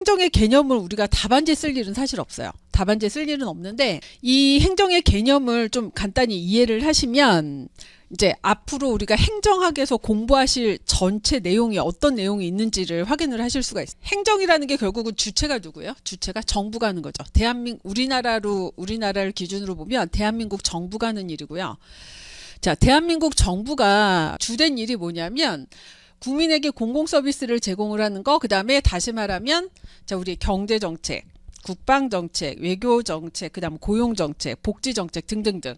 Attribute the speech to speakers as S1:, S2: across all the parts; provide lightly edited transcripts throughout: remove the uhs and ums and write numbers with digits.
S1: 행정의 개념을 우리가 답안지에 쓸 일은 사실 없어요. 답안지에 쓸 일은 없는데 이 행정의 개념을 좀 간단히 이해를 하시면 이제 앞으로 우리가 행정학에서 공부하실 전체 내용이 어떤 내용이 있는지를 확인을 하실 수가 있어요. 행정이라는 게 결국은 주체가 누구예요? 주체가 정부가 하는 거죠. 우리나라를 기준으로 보면 대한민국 정부가 하는 일이고요. 자, 대한민국 정부가 주된 일이 뭐냐면 국민에게 공공 서비스를 제공을 하는 거, 그 다음에 다시 말하면 자, 우리 경제 정책, 국방 정책, 외교 정책, 그 다음 고용 정책, 복지 정책 등등등.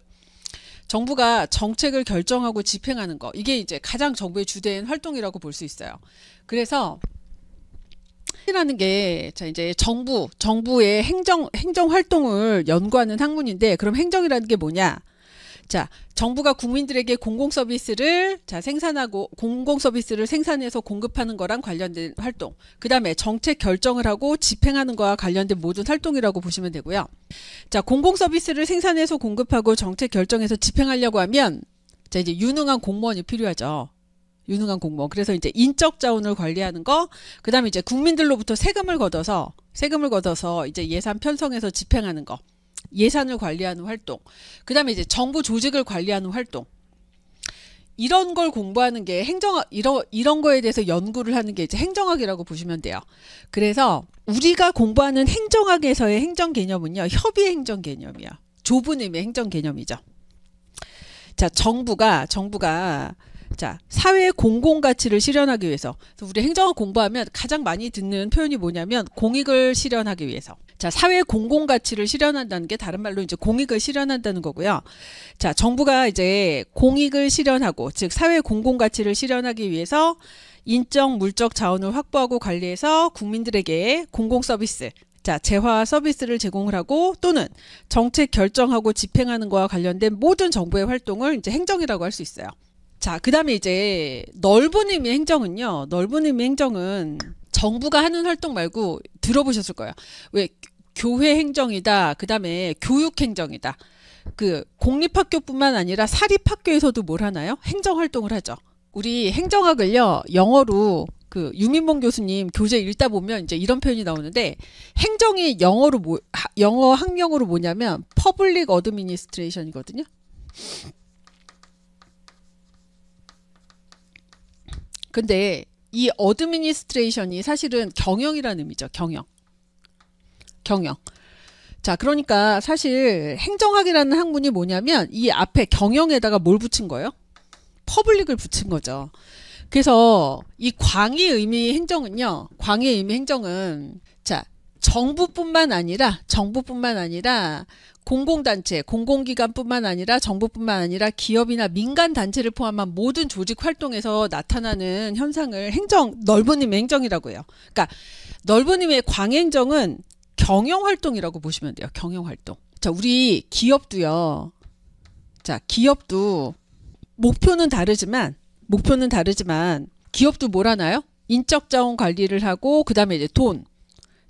S1: 정부가 정책을 결정하고 집행하는 거, 이게 이제 가장 정부의 주된 활동이라고 볼 수 있어요. 그래서 이라는 게 자, 이제 정부의 행정 활동을 연구하는 학문인데, 그럼 행정이라는 게 뭐냐? 자, 정부가 국민들에게 공공 서비스를 생산해서 공급하는 거랑 관련된 활동. 그 다음에 정책 결정을 하고 집행하는 거와 관련된 모든 활동이라고 보시면 되고요. 자, 공공 서비스를 생산해서 공급하고 정책 결정해서 집행하려고 하면 자, 이제 유능한 공무원이 필요하죠. 유능한 공무원. 그래서 이제 인적 자원을 관리하는 거, 그 다음에 이제 국민들로부터 세금을 걷어서 이제 예산 편성해서 집행하는 거. 예산을 관리하는 활동, 그 다음에 이제 정부 조직을 관리하는 활동, 이런 걸 공부하는 게 이런 거에 대해서 연구를 하는 게 이제 행정학이라고 보시면 돼요. 그래서 우리가 공부하는 행정학에서의 행정 개념은요, 협의 행정 개념이야. 좁은 의미의 행정 개념이죠. 자, 정부가 자, 사회의 공공 가치를 실현하기 위해서, 그래서 우리 행정학 공부하면 가장 많이 듣는 표현이 뭐냐면 공익을 실현하기 위해서. 자, 사회의 공공 가치를 실현한다는 게 다른 말로 이제 공익을 실현한다는 거고요. 자, 정부가 이제 공익을 실현하고, 즉 사회의 공공 가치를 실현하기 위해서 인적 물적 자원을 확보하고 관리해서 국민들에게 공공 서비스, 자, 재화 서비스를 제공을 하고 또는 정책 결정하고 집행하는 거와 관련된 모든 정부의 활동을 이제 행정이라고 할 수 있어요. 자, 그 다음에 이제 넓은 의미의 행정은요. 넓은 의미의 행정은 정부가 하는 활동 말고 들어보셨을 거예요. 왜 교회 행정이다. 그 다음에 교육 행정이다. 그 공립학교뿐만 아니라 사립학교에서도 뭘 하나요? 행정 활동을 하죠. 우리 행정학을요. 영어로 그 유민봉 교수님 교재 읽다 보면 이제 이런 표현이 나오는데, 행정이 영어 학명으로 뭐냐면 Public Administration이거든요. 근데 이 어드미니스트레이션이 사실은 경영이라는 의미죠. 경영. 자, 그러니까 사실 행정학이라는 학문이 뭐냐면 이 앞에 경영에다가 뭘 붙인 거예요? 퍼블릭을 붙인 거죠. 그래서 이 광의 의미 행정은요. 광의 의미 행정은 자, 정부뿐만 아니라 공공단체, 공공기관뿐만 아니라 정부뿐만 아니라 기업이나 민간단체를 포함한 모든 조직 활동에서 나타나는 현상을 넓은 의미의 행정이라고 해요. 그러니까 넓은 의미의 광행정은 경영활동이라고 보시면 돼요. 경영활동. 자, 우리 기업도요. 자, 기업도 목표는 다르지만 기업도 뭘 하나요? 인적 자원 관리를 하고, 그 다음에 이제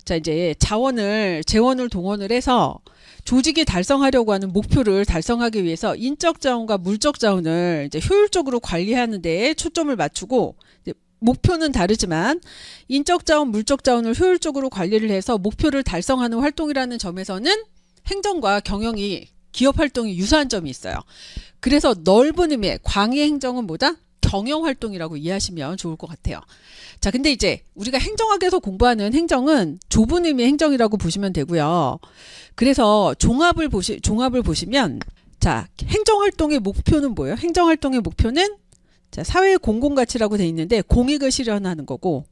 S1: 자, 이제 재원을 동원을 해서 조직이 달성하려고 하는 목표를 달성하기 위해서 인적 자원과 물적 자원을 이제 효율적으로 관리하는 데에 초점을 맞추고, 목표는 다르지만 인적 자원, 물적 자원을 효율적으로 관리를 해서 목표를 달성하는 활동이라는 점에서는 행정과 경영이, 기업 활동이 유사한 점이 있어요. 그래서 넓은 의미의 광의 행정은 뭐다? 경영 활동이라고 이해하시면 좋을 것 같아요. 자, 근데 이제 우리가 행정학에서 공부하는 행정은 좁은 의미의 행정이라고 보시면 되고요. 그래서 종합을 보시면 자, 행정활동의 목표는 뭐예요? 행정활동의 목표는 자, 사회의 공공가치라고 돼 있는데 공익을 실현하는 거고,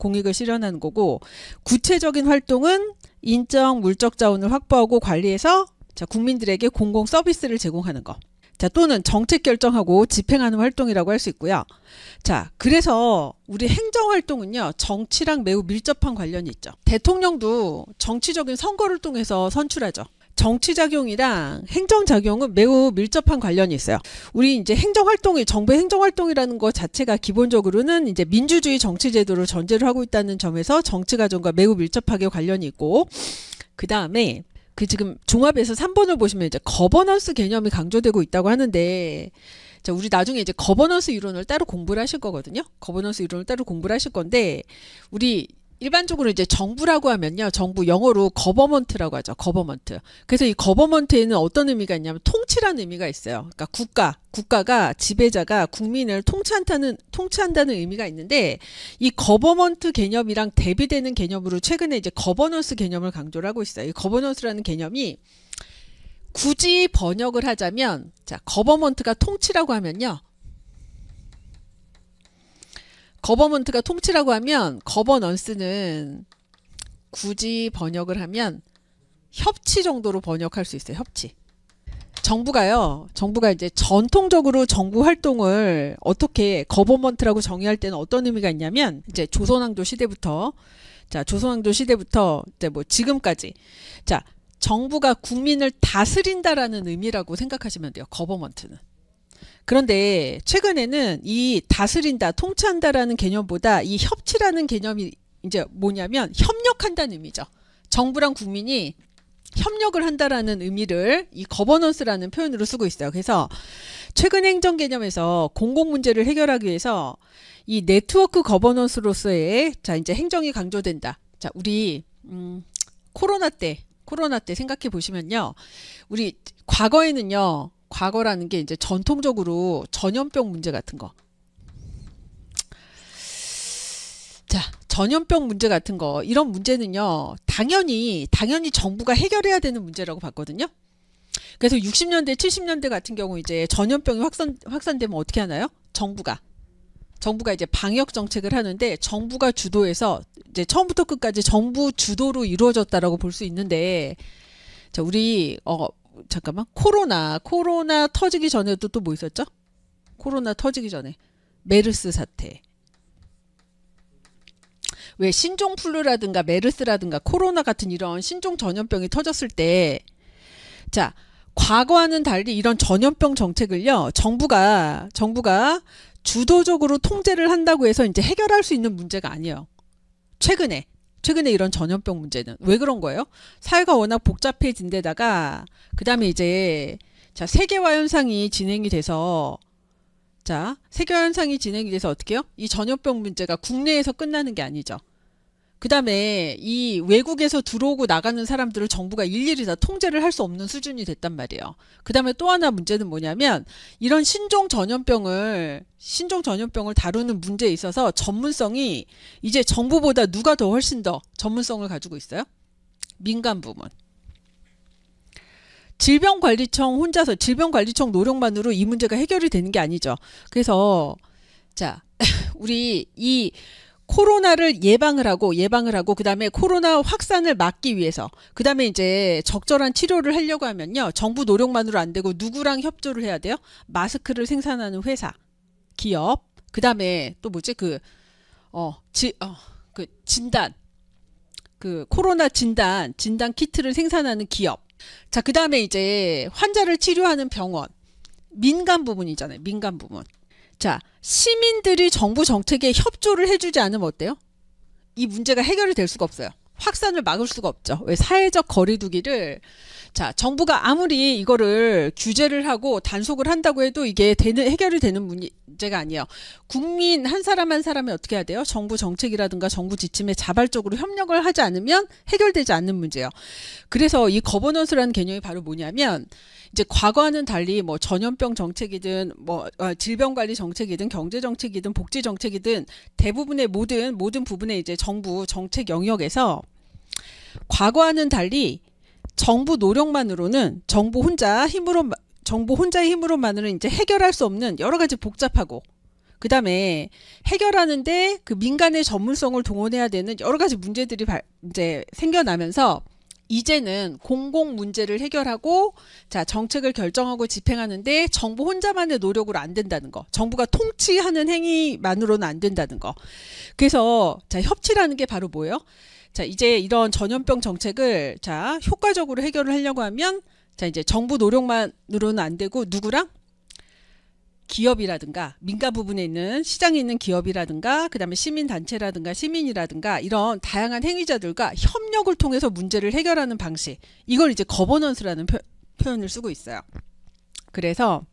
S1: 구체적인 활동은 인적, 물적 자원을 확보하고 관리해서 자, 국민들에게 공공 서비스를 제공하는 거. 자, 또는 정책 결정하고 집행하는 활동이라고 할 수 있고요. 자, 그래서 우리 행정활동은요, 정치랑 매우 밀접한 관련이 있죠. 대통령도 정치적인 선거를 통해서 선출하죠. 정치작용이랑 행정작용은 매우 밀접한 관련이 있어요. 우리 이제 정부의 행정활동이라는 것 자체가 기본적으로는 이제 민주주의 정치제도를 전제로 하고 있다는 점에서 정치과정과 매우 밀접하게 관련이 있고, 그 다음에 지금 종합에서 3번을 보시면 이제 거버넌스 개념이 강조되고 있다고 하는데, 자, 우리 나중에 이제 거버넌스 이론을 따로 공부를 하실 거거든요. 거버넌스 이론을 따로 공부를 하실 건데, 우리 일반적으로 이제 정부라고 하면요. 정부 영어로 거버먼트라고 하죠. 거버먼트. 그래서 이 거버먼트에는 어떤 의미가 있냐면 통치라는 의미가 있어요. 그러니까 국가가 지배자가 국민을 통치한다는 의미가 있는데 이 거버먼트 개념이랑 대비되는 개념으로 최근에 이제 거버넌스 개념을 강조를 하고 있어요. 이 거버넌스라는 개념이 굳이 번역을 하자면 자, 거버먼트가 통치라고 하면요. 거버먼트가 통치라고 하면 거버넌스는 굳이 번역을 하면 협치 정도로 번역할 수 있어요. 협치. 정부가 이제 전통적으로 정부 활동을 어떻게 거버먼트라고 정의할 때는 어떤 의미가 있냐면 이제 조선왕조 시대부터 이제 뭐 지금까지 자, 정부가 국민을 다스린다라는 의미라고 생각하시면 돼요. 거버먼트는. 그런데 최근에는 이 다스린다, 통치한다라는 개념보다 이 협치라는 개념이 이제 뭐냐면 협력한다는 의미죠. 정부랑 국민이 협력을 한다라는 의미를 이 거버넌스라는 표현으로 쓰고 있어요. 그래서 최근 행정 개념에서 공공 문제를 해결하기 위해서 이 네트워크 거버넌스로서의 자, 이제 행정이 강조된다. 자, 우리 코로나 때 생각해 보시면요. 우리 과거라는 게 이제 전통적으로 전염병 문제 같은 거. 자, 전염병 문제 같은 거. 이런 문제는요. 당연히 정부가 해결해야 되는 문제라고 봤거든요. 그래서 60년대, 70년대 같은 경우 이제 전염병이 확산되면 어떻게 하나요? 정부가 이제 방역 정책을 하는데 정부가 주도해서 이제 처음부터 끝까지 정부 주도로 이루어졌다라고 볼 수 있는데 자, 우리 잠깐만. 코로나 터지기 전에도 또 뭐 있었죠? 코로나 터지기 전에 메르스 사태. 왜 신종플루라든가 메르스라든가 코로나 같은 이런 신종 전염병이 터졌을 때 자, 과거와는 달리 이런 전염병 정책을요. 정부가 주도적으로 통제를 한다고 해서 이제 해결할 수 있는 문제가 아니에요. 최근에 이런 전염병 문제는 왜 그런 거예요? 사회가 워낙 복잡해진 데다가 그 다음에 이제 자, 세계화 현상이 진행이 돼서 어떻게 해요? 이 전염병 문제가 국내에서 끝나는 게 아니죠. 그 다음에 이 외국에서 들어오고 나가는 사람들을 정부가 일일이 다 통제를 할 수 없는 수준이 됐단 말이에요. 그 다음에 또 하나 문제는 뭐냐면 이런 신종 전염병을 다루는 문제에 있어서 전문성이 이제 정부보다 누가 더 훨씬 더 전문성을 가지고 있어요? 민간 부문. 질병관리청 노력만으로 이 문제가 해결이 되는 게 아니죠. 그래서 자, 우리 이 코로나를 예방을 하고 그다음에 코로나 확산을 막기 위해서 그다음에 이제 적절한 치료를 하려고 하면요. 정부 노력만으로 안 되고 누구랑 협조를 해야 돼요? 마스크를 생산하는 회사, 기업, 그다음에 또 뭐지? 코로나 진단 키트를 생산하는 기업. 자, 그다음에 이제 환자를 치료하는 병원. 민간 부문이잖아요. 민간 부문. 자, 시민들이 정부 정책에 협조를 해주지 않으면 어때요? 이 문제가 해결이 될 수가 없어요. 확산을 막을 수가 없죠. 왜? 사회적 거리두기를 자, 정부가 아무리 이거를 규제를 하고 단속을 한다고 해도 이게 해결이 되는 문제가 아니에요. 국민 한 사람 한 사람이 어떻게 해야 돼요? 정부 정책이라든가 정부 지침에 자발적으로 협력을 하지 않으면 해결되지 않는 문제예요. 그래서 이 거버넌스라는 개념이 바로 뭐냐면 이제 과거와는 달리 뭐 전염병 정책이든 뭐 질병관리 정책이든 경제 정책이든 복지 정책이든 대부분의 모든 부분의 이제 정부 정책 영역에서 과거와는 달리 정부 노력만으로는 정부 혼자의 힘으로만으로는 이제 해결할 수 없는 여러 가지 복잡하고 그 다음에 해결하는데 그 민간의 전문성을 동원해야 되는 여러 가지 문제들이 이제 생겨나면서 이제는 공공 문제를 해결하고 자, 정책을 결정하고 집행하는데 정부 혼자만의 노력으로 안 된다는 거. 정부가 통치하는 행위만으로는 안 된다는 거. 그래서 자, 협치라는 게 바로 뭐예요? 자, 이제 이런 전염병 정책을 자, 효과적으로 해결을 하려고 하면 자, 이제 정부 노력만으로는 안 되고 누구랑? 기업이라든가 민간 부분에 있는 시장에 있는 기업이라든가 그다음에 시민단체라든가 시민이라든가 이런 다양한 행위자들과 협력을 통해서 문제를 해결하는 방식. 이걸 이제 거버넌스라는 표현을 쓰고 있어요. 그래서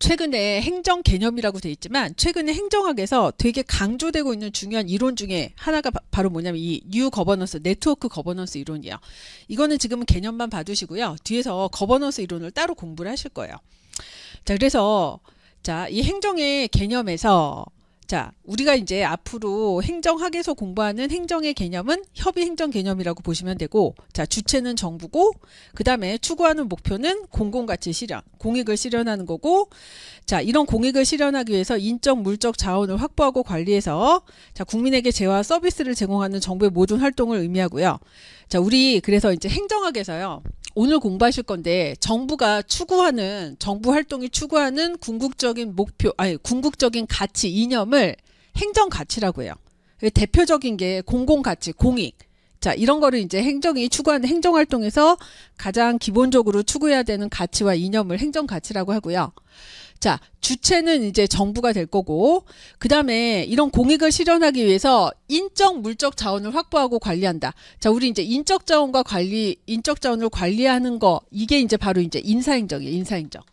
S1: 최근에 행정 개념이라고 돼 있지만 최근에 행정학에서 되게 강조되고 있는 중요한 이론 중에 하나가 바로 뭐냐면 이 뉴 거버넌스, 네트워크 거버넌스 이론이에요. 이거는 지금은 개념만 봐두시고요. 뒤에서 거버넌스 이론을 따로 공부를 하실 거예요. 자, 그래서 자, 이 행정의 개념에서 자, 우리가 이제 앞으로 행정학에서 공부하는 행정의 개념은 협의 행정 개념이라고 보시면 되고, 자, 주체는 정부고, 그 다음에 추구하는 목표는 공공가치 실현, 공익을 실현하는 거고, 자, 이런 공익을 실현하기 위해서 인적, 물적 자원을 확보하고 관리해서, 자, 국민에게 재화와 서비스를 제공하는 정부의 모든 활동을 의미하고요. 자, 우리 그래서 이제 행정학에서요. 오늘 공부하실 건데 정부가 추구하는 정부 활동이 추구하는 궁극적인 목표 아니 궁극적인 가치 이념을 행정 가치라고 해요. 대표적인 게 공공가치, 공익. 자, 이런 거를 이제 행정이 추구하는 행정 활동에서 가장 기본적으로 추구해야 되는 가치와 이념을 행정 가치라고 하고요. 자, 주체는 이제 정부가 될 거고, 그 다음에 이런 공익을 실현하기 위해서 인적, 물적 자원을 확보하고 관리한다. 자, 우리 이제 인적 자원과 인적 자원을 관리하는 거, 이게 이제 바로 이제 인사행정이에요, 인사행정.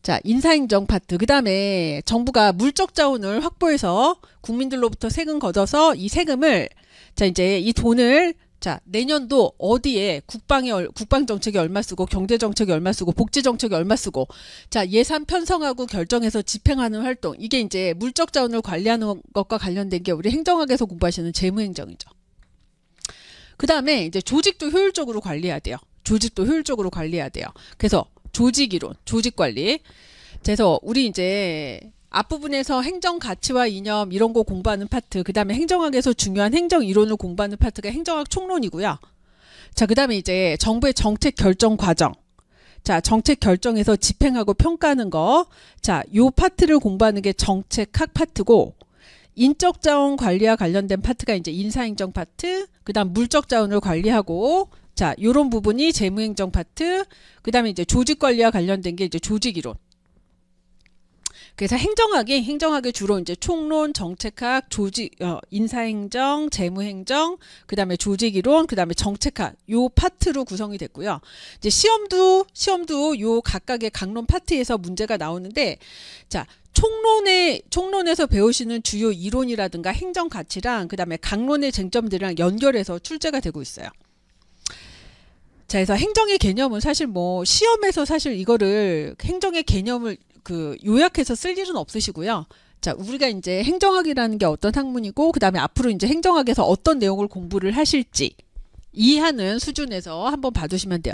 S1: 자, 인사행정 파트. 그 다음에 정부가 물적 자원을 확보해서 국민들로부터 세금 걷어서 이 세금을, 자, 이제 이 돈을 자, 내년도 어디에 국방 정책이 얼마 쓰고 경제 정책이 얼마 쓰고 복지 정책이 얼마 쓰고 자, 예산 편성하고 결정해서 집행하는 활동. 이게 이제 물적 자원을 관리하는 것과 관련된 게 우리 행정학에서 공부하시는 재무행정이죠. 그다음에 이제 조직도 효율적으로 관리해야 돼요. 조직도 효율적으로 관리해야 돼요. 그래서 조직 이론, 조직 관리. 그래서 우리 이제 앞부분에서 행정 가치와 이념 이런 거 공부하는 파트, 그 다음에 행정학에서 중요한 행정 이론을 공부하는 파트가 행정학 총론이고요. 자, 그 다음에 이제 정부의 정책 결정 과정. 자, 정책 결정에서 집행하고 평가하는 거. 자, 요 파트를 공부하는 게 정책학 파트고, 인적 자원 관리와 관련된 파트가 이제 인사행정 파트, 그 다음 물적 자원을 관리하고, 자, 요런 부분이 재무행정 파트, 그 다음에 이제 조직 관리와 관련된 게 이제 조직 이론. 그래서 행정학이 주로 이제 총론, 정책학, 인사행정, 재무행정, 그 다음에 조직이론, 그 다음에 정책학 요 파트로 구성이 됐고요. 이제 시험도 요 각각의 강론 파트에서 문제가 나오는데, 자, 총론에서 배우시는 주요 이론이라든가 행정 가치랑 그 다음에 강론의 쟁점들이랑 연결해서 출제가 되고 있어요. 자, 그래서 행정의 개념은 사실 뭐 시험에서 사실 이거를 행정의 개념을 요약해서 쓸 일은 없으시고요. 자, 우리가 이제 행정학이라는 게 어떤 학문이고, 그 다음에 앞으로 이제 행정학에서 어떤 내용을 공부를 하실지 이해하는 수준에서 한번 봐두시면 돼요.